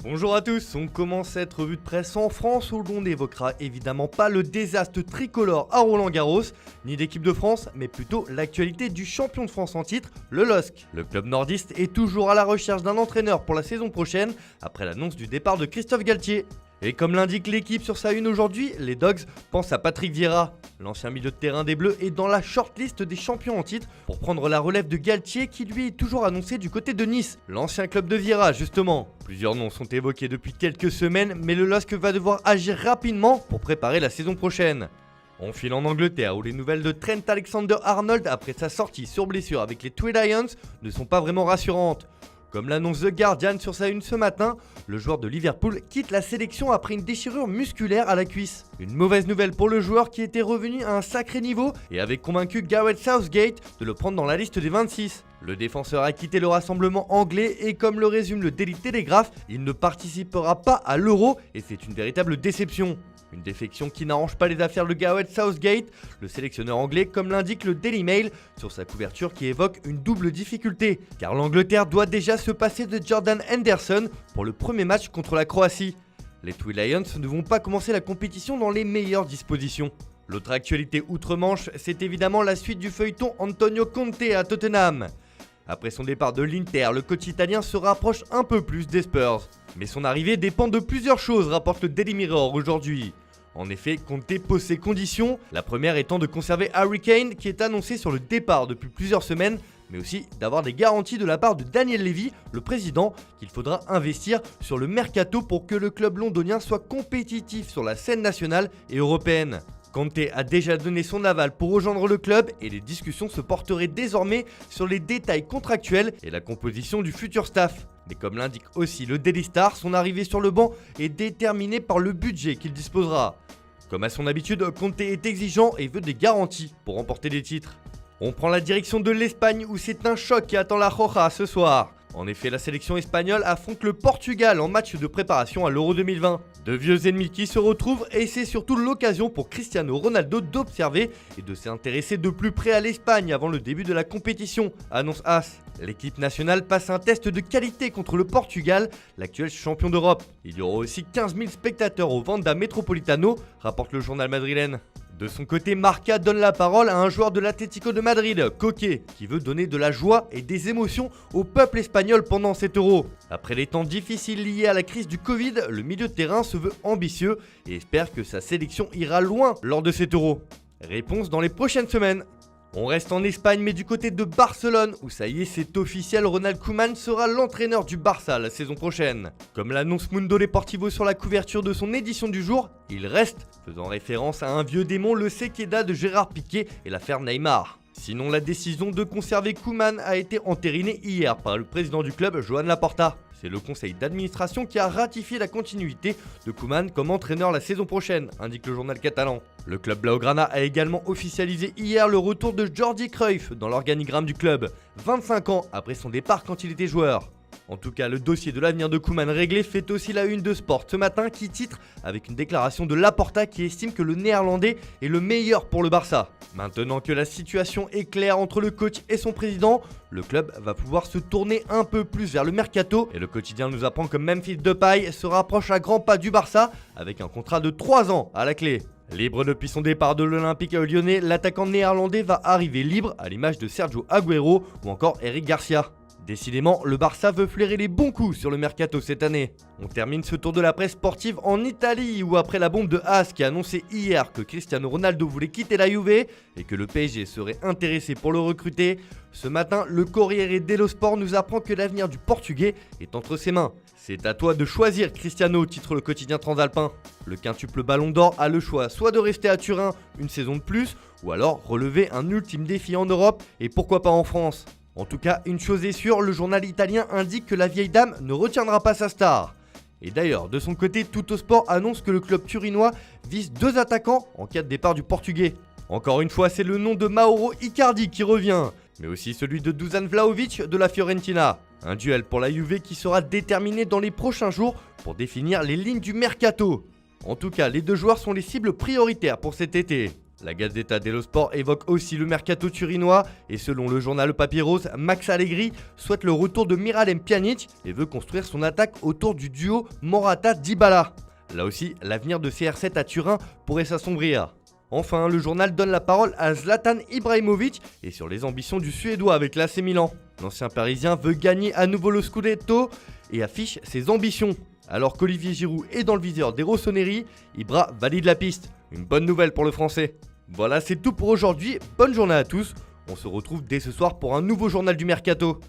Bonjour à tous, on commence cette revue de presse en France où l'on n'évoquera évidemment pas le désastre tricolore à Roland-Garros, ni d'équipe de France, mais plutôt l'actualité du champion de France en titre, le LOSC. Le club nordiste est toujours à la recherche d'un entraîneur pour la saison prochaine, après l'annonce du départ de Christophe Galtier. Et comme l'indique l'équipe sur sa une aujourd'hui, les Dogs pensent à Patrick Vieira. L'ancien milieu de terrain des Bleus est dans la shortlist des champions en titre pour prendre la relève de Galtier qui lui est toujours annoncé du côté de Nice, l'ancien club de Vieira justement. Plusieurs noms sont évoqués depuis quelques semaines, mais le LOSC va devoir agir rapidement pour préparer la saison prochaine. On file en Angleterre où les nouvelles de Trent Alexander-Arnold après sa sortie sur blessure avec les Three Lions ne sont pas vraiment rassurantes. Comme l'annonce The Guardian sur sa une ce matin, le joueur de Liverpool quitte la sélection après une déchirure musculaire à la cuisse. Une mauvaise nouvelle pour le joueur qui était revenu à un sacré niveau et avait convaincu Gareth Southgate de le prendre dans la liste des 26. Le défenseur a quitté le rassemblement anglais et comme le résume le Daily Telegraph, il ne participera pas à l'Euro et c'est une véritable déception. Une défection qui n'arrange pas les affaires de Gareth Southgate, le sélectionneur anglais, comme l'indique le Daily Mail sur sa couverture qui évoque une double difficulté, car l'Angleterre doit déjà se passer de Jordan Henderson pour le premier match contre la Croatie. Les Three Lions ne vont pas commencer la compétition dans les meilleures dispositions. L'autre actualité outre-Manche, c'est évidemment la suite du feuilleton Antonio Conte à Tottenham. Après son départ de l'Inter, le coach italien se rapproche un peu plus des Spurs. Mais son arrivée dépend de plusieurs choses, rapporte le Daily Mirror aujourd'hui. En effet, Conte pose ses conditions, la première étant de conserver Harry Kane qui est annoncé sur le départ depuis plusieurs semaines, mais aussi d'avoir des garanties de la part de Daniel Levy, le président, qu'il faudra investir sur le mercato pour que le club londonien soit compétitif sur la scène nationale et européenne. Conte a déjà donné son aval pour rejoindre le club et les discussions se porteraient désormais sur les détails contractuels et la composition du futur staff. Mais comme l'indique aussi le Daily Star, son arrivée sur le banc est déterminée par le budget qu'il disposera. Comme à son habitude, Conte est exigeant et veut des garanties pour remporter des titres. On prend la direction de l'Espagne où c'est un choc qui attend la Roja ce soir. En effet, la sélection espagnole affronte le Portugal en match de préparation à l'Euro 2020. Deux vieux ennemis qui se retrouvent et c'est surtout l'occasion pour Cristiano Ronaldo d'observer et de s'intéresser de plus près à l'Espagne avant le début de la compétition, annonce AS. L'équipe nationale passe un test de qualité contre le Portugal, l'actuel champion d'Europe. Il y aura aussi 15 000 spectateurs au Wanda Metropolitano, rapporte le journal madrilène. De son côté, Marca donne la parole à un joueur de l'Atlético de Madrid, Coque, qui veut donner de la joie et des émotions au peuple espagnol pendant cet Euro. Après les temps difficiles liés à la crise du Covid, le milieu de terrain se veut ambitieux et espère que sa sélection ira loin lors de cet Euro. Réponse dans les prochaines semaines. On reste en Espagne mais du côté de Barcelone où ça y est c'est officiel, Ronald Koeman sera l'entraîneur du Barça la saison prochaine. Comme l'annonce Mundo Deportivo sur la couverture de son édition du jour, il reste, faisant référence à un vieux démon, le Sequeda de Gérard Piqué et l'affaire Neymar. Sinon la décision de conserver Koeman a été entérinée hier par le président du club Joan Laporta. C'est le conseil d'administration qui a ratifié la continuité de Koeman comme entraîneur la saison prochaine, indique le journal catalan. Le club Blaugrana a également officialisé hier le retour de Jordi Cruyff dans l'organigramme du club, 25 ans après son départ quand il était joueur. En tout cas, le dossier de l'avenir de Koeman réglé fait aussi la une de Sport ce matin qui titre avec une déclaration de Laporta qui estime que le néerlandais est le meilleur pour le Barça. Maintenant que la situation est claire entre le coach et son président, le club va pouvoir se tourner un peu plus vers le mercato et le quotidien nous apprend que Memphis Depay se rapproche à grands pas du Barça avec un contrat de 3 ans à la clé. Libre depuis son départ de l'Olympique lyonnais, l'attaquant néerlandais va arriver libre à l'image de Sergio Agüero ou encore Eric Garcia. Décidément, le Barça veut flairer les bons coups sur le mercato cette année. On termine ce tour de la presse sportive en Italie où après la bombe de AS qui a annoncé hier que Cristiano Ronaldo voulait quitter la Juve et que le PSG serait intéressé pour le recruter, ce matin le Corriere dello Sport nous apprend que l'avenir du Portugais est entre ses mains. C'est à toi de choisir Cristiano, titre le quotidien transalpin. Le quintuple ballon d'or a le choix soit de rester à Turin une saison de plus ou alors relever un ultime défi en Europe et pourquoi pas en France. En tout cas, une chose est sûre, le journal italien indique que la vieille dame ne retiendra pas sa star. Et d'ailleurs, de son côté, Tuttosport annonce que le club turinois vise 2 attaquants en cas de départ du Portugais. Encore une fois, c'est le nom de Mauro Icardi qui revient, mais aussi celui de Dusan Vlahovic de la Fiorentina. Un duel pour la Juve qui sera déterminé dans les prochains jours pour définir les lignes du mercato. En tout cas, les deux joueurs sont les cibles prioritaires pour cet été. La Gazzetta dello Sport évoque aussi le mercato turinois et selon le journal Papyrus, Max Allegri souhaite le retour de Miralem Pjanic et veut construire son attaque autour du duo Morata-Dybala. Là aussi, l'avenir de CR7 à Turin pourrait s'assombrir. Enfin, le journal donne la parole à Zlatan Ibrahimovic et sur les ambitions du Suédois avec l'AC Milan. L'ancien Parisien veut gagner à nouveau le Scudetto et affiche ses ambitions. Alors qu'Olivier Giroud est dans le viseur des Rossoneri, Ibra valide la piste. Une bonne nouvelle pour le Français. Voilà, c'est tout pour aujourd'hui. Bonne journée à tous. On se retrouve dès ce soir pour un nouveau journal du Mercato.